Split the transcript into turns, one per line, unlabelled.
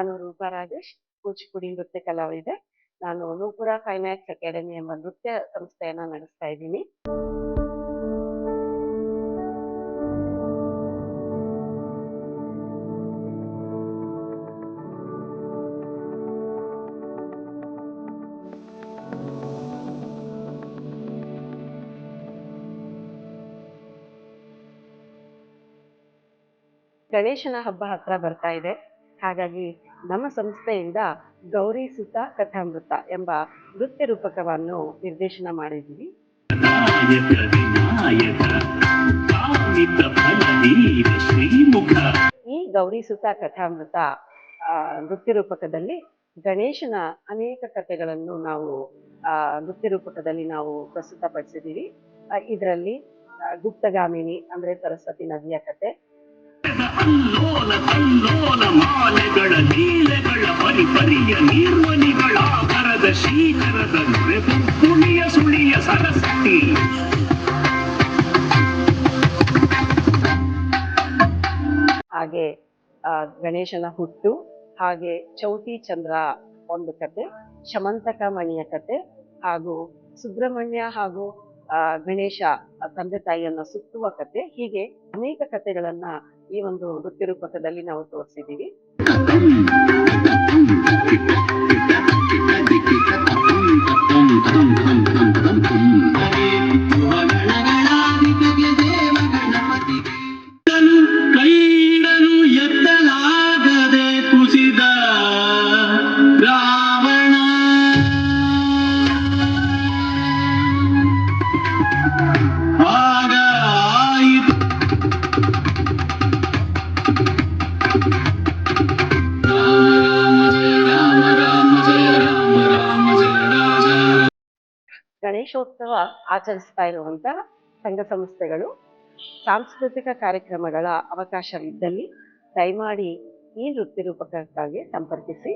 ನಾನು ರೂಪಾ ರಾಜೇಶ್, ಕೂಚಿಪುಡಿ ನೃತ್ಯ ಕಲಾವಿದೆ. ನಾನು ನೂಪುರ ಫೈನ್ ಆರ್ಟ್ಸ್ ಅಕಾಡೆಮಿ ಎಂಬ ನೃತ್ಯ ಸಂಸ್ಥೆಯನ್ನ ನಡೆಸ್ತಾ ಇದ್ದೀನಿ. ಗಣೇಶನ ಹಬ್ಬ ಹತ್ರ ಬರ್ತಾ ಇದೆ. ಹಾಗಾಗಿ ನಮ್ಮ ಸಂಸ್ಥೆಯಿಂದ ಗೌರಿ ಸುತ ಕಥಾಮೃತ ಎಂಬ ನೃತ್ಯ ರೂಪಕವನ್ನು ನಿರ್ದೇಶನ ಮಾಡಿದ್ದೀವಿ. ಈ ಗೌರಿ ಸುತ ಕಥಾಮೃತ ನೃತ್ಯ ರೂಪಕದಲ್ಲಿ ಗಣೇಶನ ಅನೇಕ ಕಥೆಗಳನ್ನು ನಾವು ನೃತ್ಯ ರೂಪಕದಲ್ಲಿ ನಾವು ಪ್ರಸ್ತುತಪಡಿಸಿದ್ದೀವಿ. ಇದರಲ್ಲಿ ಗುಪ್ತಗಾಮಿನಿ ಅಂದ್ರೆ ಸರಸ್ವತಿ ನದಿಯ ಕತೆ,
ಅಲ್ಲೋಲ ಕಲ್ಲೋಲ ಮಾಲೆಗಳ ಲೀಲೆಗಳ ಪರಿಪರಿಯ ನೀರ್ಮನಿಗಳ ಆಭರದ ಶೀಕರದ ಪುಣಿಯ ಸುಳಿಯ ಸರಸ್ವತಿ,
ಹಾಗೆ ಗಣೇಶನ ಹುಟ್ಟು, ಹಾಗೆ ಚೌತಿ ಚಂದ್ರ ಒಂದು ಕತೆ, ಶಮಂತಕ ಮಣಿಯ ಕತೆ, ಹಾಗೂ ಸುಬ್ರಹ್ಮಣ್ಯ ಹಾಗೂ ಗಣೇಶ ತಂದೆ ತಾಯಿಯನ್ನ ಸುತ್ತುವ ಕತೆ, ಹೀಗೆ ಅನೇಕ ಕಥೆಗಳನ್ನ ಈ ಒಂದು ನೃತ್ಯ ರೂಪಕದಲ್ಲಿ ನಾವು ತೋರಿಸಿದ್ದೀವಿ. ಗಣೇಶೋತ್ಸವ ಆಚರಿಸ್ತಾ ಇರುವಂತಹ ಸಂಘ ಸಂಸ್ಥೆಗಳು ಸಾಂಸ್ಕೃತಿಕ ಕಾರ್ಯಕ್ರಮಗಳ ಅವಕಾಶವಿದ್ದಲ್ಲಿ ದಯಮಾಡಿ ಈ ನೃತ್ಯ ರೂಪಕಕ್ಕಾಗಿ ಸಂಪರ್ಕಿಸಿ.